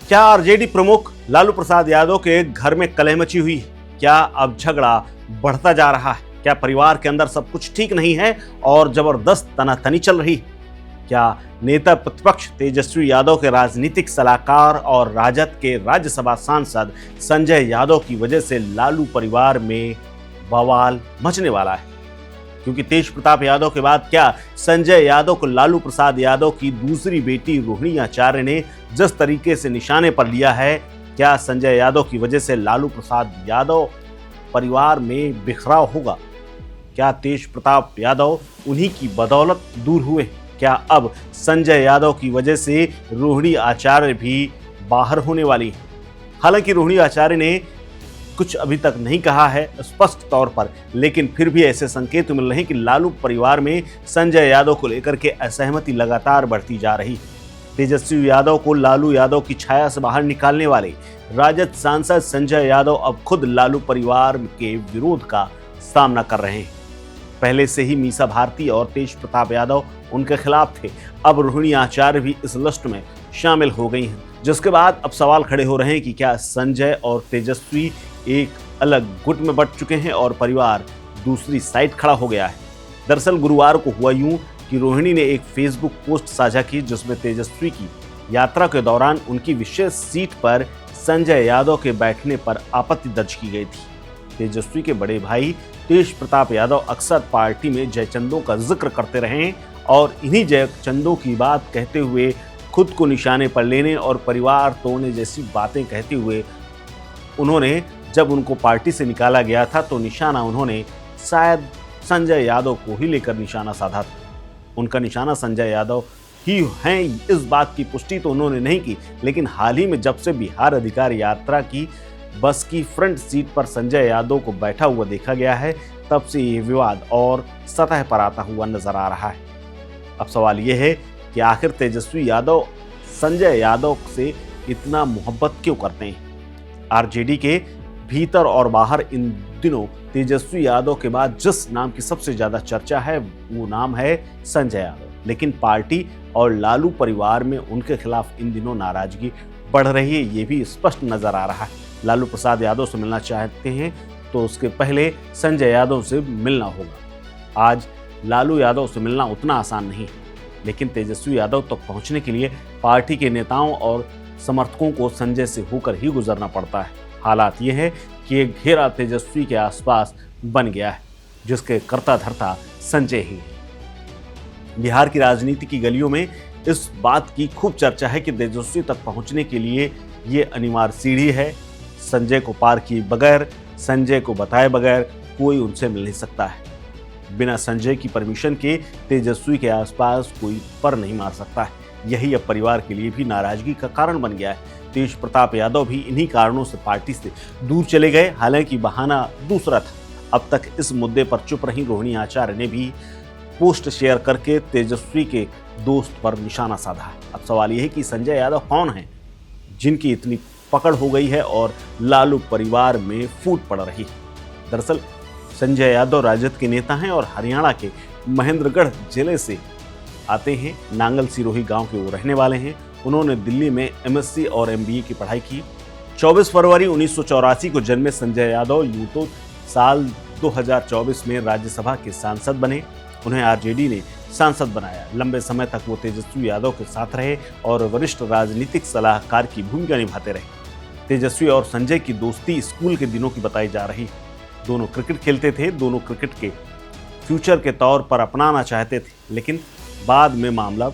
क्या आरजेडी प्रमुख लालू प्रसाद यादव के घर में कलह मची हुई है? क्या अब झगड़ा बढ़ता जा रहा है? क्या परिवार के अंदर सब कुछ ठीक नहीं है और जबरदस्त तनातनी चल रही है? क्या नेता प्रतिपक्ष तेजस्वी यादव के राजनीतिक सलाहकार और राजद के राज्यसभा सांसद संजय यादव की वजह से लालू परिवार में बवाल मचने वाला है? क्योंकि तेज प्रताप यादव के बाद क्या संजय यादव को लालू प्रसाद यादव की दूसरी बेटी रोहिणी आचार्य ने जिस तरीके से निशाने पर लिया है, क्या संजय यादव की वजह से लालू प्रसाद यादव परिवार में बिखराव होगा? क्या तेज प्रताप यादव उन्हीं की बदौलत दूर हुए? क्या अब संजय यादव की वजह से रोहिणी आचार्य भी बाहर होने वाली है? हालांकि रोहिणी आचार्य ने कुछ अभी तक नहीं कहा है स्पष्ट तौर पर, लेकिन फिर भी ऐसे संकेत मिल रहे हैं कि लालू परिवार में संजय यादव को लेकर के असहमति लगातार बढ़ती जा रही है। तेजस्वी यादव को लालू यादव की छाया से बाहर निकालने वाले राजद सांसद संजय यादव अब खुद लालू परिवार के विरोध का सामना कर रहे हैं। पहले से ही मीसा भारती और तेज प्रताप यादव उनके खिलाफ थे, अब रोहिणी आचार्य भी इस लिस्ट में शामिल हो गई हैं, जिसके बाद अब सवाल खड़े हो रहे हैं कि क्या संजय और तेजस्वी एक अलग गुट में बंट चुके हैं और परिवार दूसरी साइड खड़ा हो गया है। दरअसल गुरुवार को हुआ यूं कि रोहिणी ने एक फेसबुक पोस्ट साझा की जिसमें तेजस्वी की यात्रा के दौरान उनकी विशेष सीट पर संजय यादव के बैठने पर आपत्ति दर्ज की गई थी। तेजस्वी के बड़े भाई तेज प्रताप यादव अक्सर पार्टी में जयचंदों का जिक्र करते रहे हैं और इन्हीं जयचंदों की बात कहते हुए खुद को निशाने पर लेने और परिवार तोड़ने जैसी बातें कहते हुए उन्होंने, जब उनको पार्टी से निकाला गया था तो निशाना उन्होंने शायद संजय यादव को ही लेकर निशाना साधा था। उनका निशाना संजय यादव ही हैं, इस बात की पुष्टि तो उन्होंने नहीं की, लेकिन हाल ही में जब से बिहार अधिकार यात्रा की बस की फ्रंट सीट पर संजय यादव को बैठा हुआ देखा गया है, तब से ये विवाद और सतह पर आता हुआ नजर आ रहा है। अब सवाल यह है कि आखिर तेजस्वी यादव संजय यादव से इतना मोहब्बत क्यों करते हैं? आरजेडी के भीतर और बाहर इन दिनों तेजस्वी यादव के बाद जिस नाम की सबसे ज्यादा चर्चा है वो नाम है संजय यादव, लेकिन पार्टी और लालू परिवार में उनके खिलाफ इन दिनों नाराजगी बढ़ रही है, ये भी स्पष्ट नजर आ रहा है। लालू प्रसाद यादव से मिलना चाहते हैं तो उसके पहले संजय यादव से मिलना होगा। आज लालू यादव से मिलना उतना आसान नहीं है, लेकिन तेजस्वी यादव तक पहुंचने के लिए पार्टी के नेताओं और समर्थकों को संजय से होकर ही गुजरना पड़ता है। हालात ये है कि एक घेरा तेजस्वी के आसपास बन गया है जिसके कर्ता धर्ता संजय ही है। बिहार की राजनीति की गलियों में इस बात की खूब चर्चा है कि तेजस्वी तक पहुंचने के लिए ये अनिवार्य सीढ़ी है। संजय को पार किए बगैर, संजय को बताए बगैर कोई उनसे मिल नहीं सकता है। बिना संजय की परमिशन के तेजस्वी के आसपास कोई पर नहीं मार सकता है। यही अब परिवार के लिए भी नाराजगी का कारण बन गया है। तेज प्रताप यादव भी इन्हीं कारणों से पार्टी से दूर चले गए। हालांकि बहाना दूसरा था। अब तक इस मुद्दे पर चुप रही रोहिणी आचार्य ने भी पोस्ट शेयर करके तेजस्वी के दोस्त पर निशाना साधा है। अब सवाल यह है कि संजय यादव कौन है जिनकी इतनी पकड़ हो गई है और लालू परिवार में फूट पड़ रही है? दरअसल संजय यादव राजद के नेता हैं और हरियाणा के महेंद्रगढ़ जिले से आते हैं। नांगल सिरोही गांव के वो रहने वाले हैं। उन्होंने दिल्ली में एमएससी और एमबीए की पढ़ाई की। 24 फरवरी 1984 को जन्मे संजय यादव यूं तो साल 2024 में राज्यसभा के सांसद बने। उन्हें आरजेडी ने सांसद बनाया। लंबे समय तक वो तेजस्वी यादव के साथ रहे और वरिष्ठ राजनीतिक सलाहकार की भूमिका निभाते रहे। तेजस्वी और संजय की दोस्ती स्कूल के दिनों की बताई जा रही है। दोनों क्रिकेट खेलते थे, दोनों क्रिकेट के फ्यूचर के तौर पर अपनाना चाहते थे, लेकिन बाद में मामला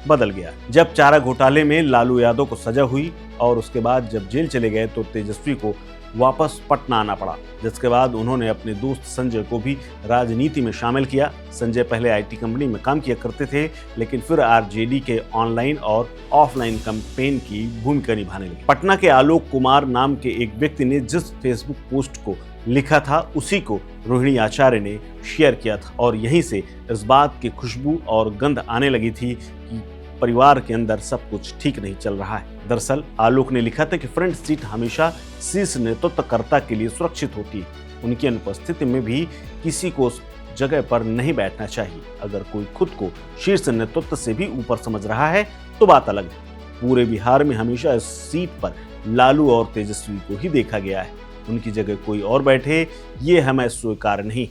बदल गया। जब चारा घोटाले में लालू यादव को सजा हुई और उसके बाद जब जेल चले गए तो तेजस्वी को वापस पटना आना पड़ा, जिसके बाद उन्होंने अपने दोस्त संजय को भी राजनीति में शामिल किया। संजय पहले आईटी कंपनी में काम किया करते थे, लेकिन फिर आरजेडी के ऑनलाइन और ऑफलाइन कैंपेन की भूमिका निभाने लगे। पटना के आलोक कुमार नाम के एक व्यक्ति ने जिस फेसबुक पोस्ट को लिखा था उसी को रोहिणी आचार्य ने शेयर किया था और यहीं से इस बात की खुशबू और गंध आने लगी थी कि परिवार के अंदर सब कुछ ठीक नहीं चल रहा है। दरअसल आलोक ने लिखा था कि फ्रंट सीट हमेशा शीर्ष नेतृत्वकर्ता के लिए सुरक्षित होती है। उनकी अनुपस्थिति में भी किसी को उस जगह पर नहीं बैठना चाहिए। अगर कोई खुद को शीर्ष नेतृत्व से भी ऊपर समझ रहा है तो बात अलग है, पूरे बिहार में हमेशा इस सीट पर लालू और तेजस्वी को ही देखा गया है। उनकी जगह कोई और बैठे ये हमें स्वीकार नहीं।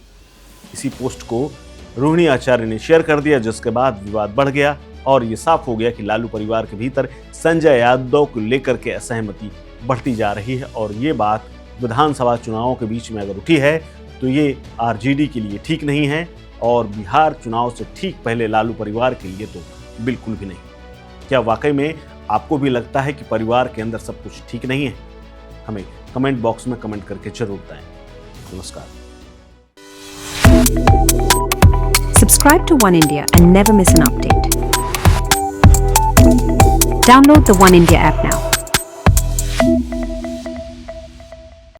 इसी पोस्ट को रोहिणी आचार्य ने शेयर कर दिया, जिसके बाद विवाद बढ़ गया और ये साफ हो गया कि लालू परिवार के भीतर संजय यादव को लेकर के असहमति बढ़ती जा रही है। और ये बात विधानसभा चुनावों के बीच में अगर उठी है तो ये आरजेडी के लिए ठीक नहीं है और बिहार चुनाव से ठीक पहले लालू परिवार के लिए तो बिल्कुल भी नहीं। क्या वाकई में आपको भी लगता है कि परिवार के अंदर सब कुछ ठीक नहीं है? हमें कमेंट बॉक्स में कमेंट करके जरूर बताएं। नमस्कार। Subscribe to One India and never miss an update. Download the One India app now.